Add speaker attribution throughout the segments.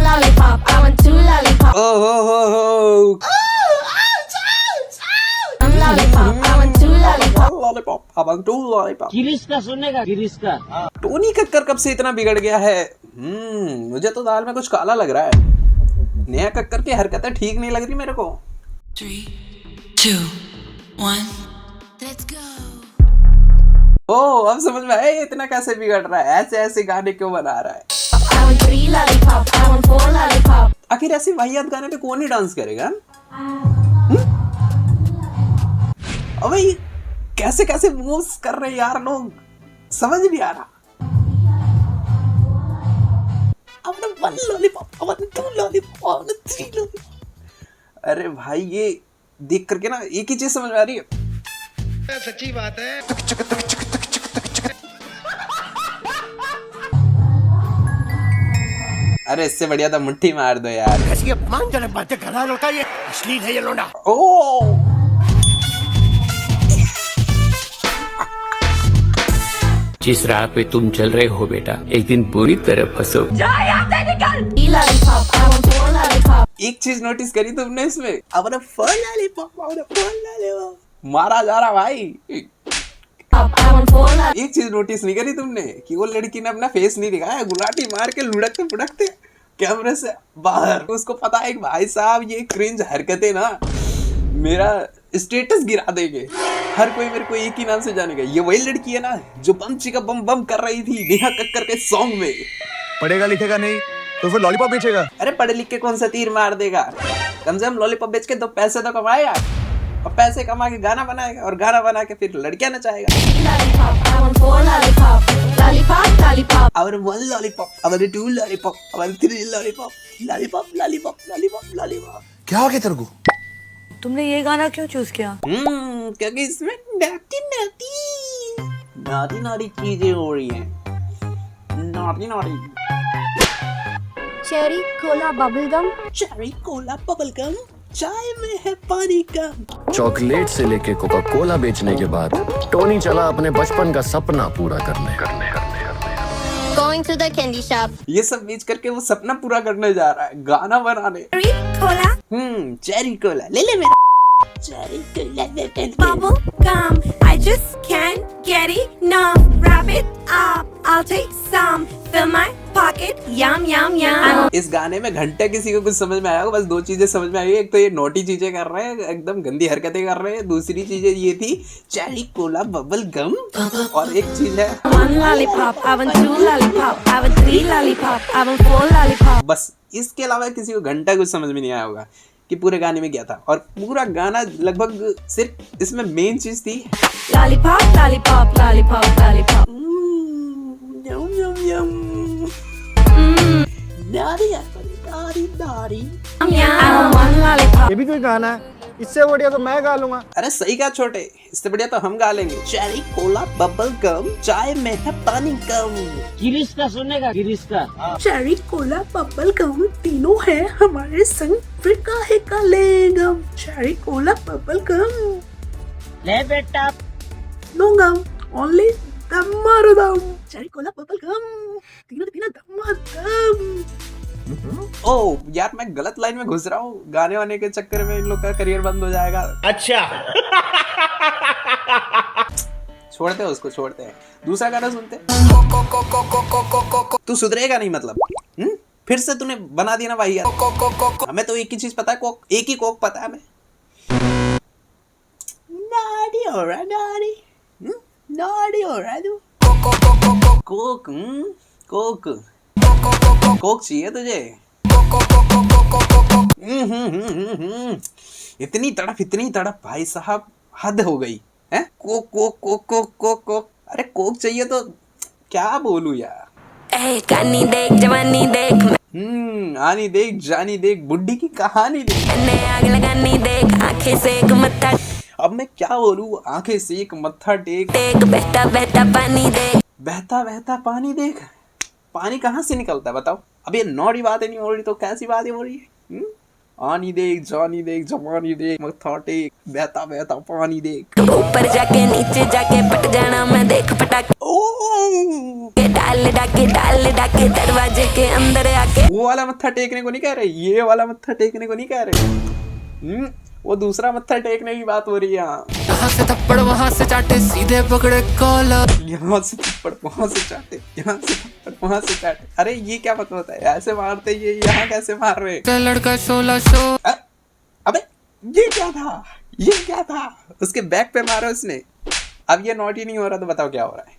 Speaker 1: lollipop, I want two lollipop.
Speaker 2: ओ हो
Speaker 1: One lollipop, I want two lollipop.
Speaker 2: Lollipop, अब to lollipop.
Speaker 3: Girish का सुनेगा, गिरीश का।
Speaker 2: टोनी कक्कर कब से इतना बिगड़ गया है? मुझे तो दाल में कुछ काला लग रहा है। नया कक्कर की हरकतें ठीक नहीं लग रही मेरे को।
Speaker 4: 3, 2, 1, let's go.
Speaker 2: ओ अब समझ में आया इतना कैसे बिगड़ रहा है, ऐसे ऐसे गाने क्यों बना रहा है।
Speaker 1: I want three lollipop, I want four lollipop.
Speaker 2: आखिर ऐसी वाहियात गाने पे कौन ही डांस करेगा? अबे ये कैसे कैसे मूव्स कर रहे हैं यार लोग, समझ नहीं आ रहा। I want one lollipop, I want two lollipop, I want three lollipop। अरे भाई ये देख करके ना एक ही चीज समझ में आ रही है।
Speaker 5: सच्ची बात है।
Speaker 2: अरे इससे बढ़िया तो मुट्ठी मार दो यार।
Speaker 5: ऐसी अपमानजनक बातें कर रहा लौटा, ये अश्लील है ये लौंडा।
Speaker 2: ओ
Speaker 6: जिस राह पे तुम चल रहे हो बेटा, एक दिन पूरी तरह फंसो।
Speaker 1: Three lollipop, I want four lollipop.
Speaker 2: एक चीज नोटिस करी तुमने इसमें, अब फल लॉलीपॉप, मारा जा रहा भाई।
Speaker 1: I want four lollipop.
Speaker 2: एक चीज नोटिस नहीं करी तुमने कि वो लड़की ने अपना फेस नहीं दिखाया, गुलाटी मार के लुढ़कते पुढ़कते कैमरे से बाहर। उसको पता है कि भाई साहब ये क्रिंज हरकतें ना मेरा स्टेटस गिरा देंगे, हर कोई मेरे को एक ही नाम से जानेगा। ये वही लड़की है ना जो बम चिका बम बम कर रही थी नेहा कक्कर के सॉन्ग में।
Speaker 5: पढ़ेगा लिखेगा नहीं तो फिर लॉलीपॉप बेचेगा।
Speaker 2: अरे पढ़ लिख के कौन सा तीर मार देगा, कम से कम लॉलीपॉप बेच के दो पैसे तो कमाएगा, और पैसे कमा के गाना बनाएगा, और गाना बना के फिर लड़कियां नचाएगा।
Speaker 1: Lollipop, I want four lollipop. Lollipop, lollipop.
Speaker 2: और वन लॉलीपॉप, और टू लॉलीपॉप, और three lollipop, lollipop lollipop lollipop lollipop.
Speaker 5: क्या हो गया तेरे को?
Speaker 7: तुमने ये गाना क्यों चूज किया?
Speaker 2: क्योंकि इसमें नाटी नाटी चीजें हो रही हैं, naughty naughty.
Speaker 1: Cherry cola bubble gum.
Speaker 2: Cherry cola bubble gum, चाय में है पानी कम।
Speaker 8: चॉकलेट से लेके कोका कोला बेचने के बाद टोनी चला अपने बचपन का सपना पूरा करने।
Speaker 1: Going to the candy shop.
Speaker 2: ये सब बेच करके वो सपना पूरा करने जा रहा है, गाना बनाने।
Speaker 1: Cherry cola
Speaker 2: चेरी कोला ले ले मेरा। चेरी कोला ले ले।
Speaker 1: bubble gum. I just can't get enough. Wrap it up. I'll take some. Fill my pocket. Yum yum yum.
Speaker 2: इस गाने में घंटे किसी को कुछ समझ में आया होगा, बस दो चीजें समझ में आई। एक तो ये नोटी चीजें कर रहे हैं, एकदम गंदी हरकतें कर रहे हैं। दूसरी चीजें ये थी चेरी कोला बबल गम, और एक चीज है
Speaker 1: One lollipop. I want two lollipop. I want three lollipop. I want four lollipop.
Speaker 2: बस। इसके अलावा किसी को घंटा कुछ समझ में नहीं आया होगा कि पूरे गाने में क्या था। और पूरा गाना लगभग सिर्फ इसमें मेन चीज थी
Speaker 1: Lollipop, lollipop, lollipop, lollipop.
Speaker 2: यम यम यम नारी नारी नारी।
Speaker 1: Yum yum. I want one lollipop.
Speaker 5: ये भी कोई गाना है, इससे बढ़िया तो मैं गा लूंगा।
Speaker 2: अरे सही कहा छोटे, इससे बढ़िया तो हम गा लेंगे। चेरी कोला बबल गम, चाय में है पानी कम।
Speaker 3: गिरीश का सुनेगा, गिरीश का।
Speaker 2: चेरी कोला बबल गम तीनों है हमारे संग, फिर काहे का लेगम। चेरी कोला बबल गम,
Speaker 3: ले बेटा।
Speaker 2: नो गम, ओनली दम मारो दम। चेरी कोला बबल गम, तीनों के तीनों दम मारो दम। ओ यार मैं गलत लाइन में घुस रहा हूँ, गाने वाने के चक्कर में इन लोग का करियर बंद हो जाएगा।
Speaker 5: अच्छा।
Speaker 2: छोड़ते हैं उसको, छोड़ते हैं, दूसरा गाना सुनते हैं। तू सुधरेगा नहीं मतलब? फिर से तूने बना दिया ना भाई यार। हमें तो एक ही चीज पता है, कोक, एक ही कोक पता है हमें। नाडी हो रहा नाडी, नाडी हो रहा तू। कोक, कोक कोक चाहिए तुझे? इतनी तड़प भाई साहब, हद हो गई है। Coke Coke Coke Coke Coke Coke, अरे कोक चाहिए तो क्या बोलूं यार।
Speaker 4: कहानी देख जवानी देख,
Speaker 2: आनी देख जानी देख, बुड्ढी की कहानी देख,
Speaker 4: मैंने आग लगानी देख, आंखें से एक मत्था
Speaker 2: अब मैं क्या बोलूं। आंखें से एक मत्था टेक,
Speaker 4: देख, बहता बहता पानी देख,
Speaker 2: बहता बहता पानी देख। पानी कहाँ से निकलता है बताओ? अब ये नौड़ी बातें नहीं हो रही तो कैसी बातें हो रही है? आनी देख, जानी देख, जवानी देख, मत्था टेक, बहता बहता पानी देख।
Speaker 4: ऊपर जाके नीचे जाके पट जाना मैं देख पटाके
Speaker 2: ओ
Speaker 4: डाल डाके दरवाजे के अंदर आके।
Speaker 2: वो वाला मत्था टेकने को नहीं कह रहे, ये वाला मत्था टेकने को नहीं कह रहे। वो दूसरा मत्था टेकने की बात हो रही है यहाँ।
Speaker 9: यहाँ से थप्पड़ वहाँ से चाटे सीधे पकड़े कॉलर।
Speaker 2: यहाँ से थप्पड़ वहाँ से चाटे, यहाँ से थप्पड़ वहाँ से चाटे। अरे ये क्या मतलब होता है? ऐसे मारते ये यहाँ कैसे मार रहे?
Speaker 9: लड़का 16 शो।
Speaker 2: अबे ये क्या था? ये क्या था? उसके बैक पे मारा उसने। अब ये नॉटी नहीं हो रहा तो बताओ क्या हो रहा है?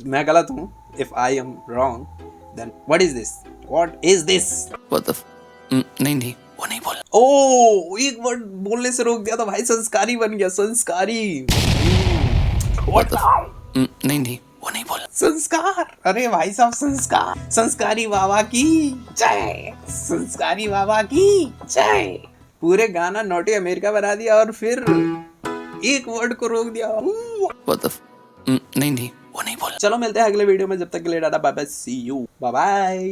Speaker 2: मैं गलत हूँ। If I am wrong, then what is this? What is this?
Speaker 9: नहीं वो नहीं बोल।
Speaker 2: ओ एक वर्ड बोलने से रोक दिया तो भाई संस्कारी बन गया। संस्कारी। What?
Speaker 9: नहीं वो नहीं बोल।
Speaker 2: संस्कार। अरे भाई साहब संस्कार। संस्कारी बाबा की जय। संस्कारी बाबा की जय। पूरे गाना नॉटी अमेरिका बना दिया और फिर एक वर्ड को रोक दिया।
Speaker 9: नहीं वो नहीं बोल।
Speaker 2: चलो मिलते हैं अगले वीडियो में, जब तक के लिए tata bye bye, see you, bye bye.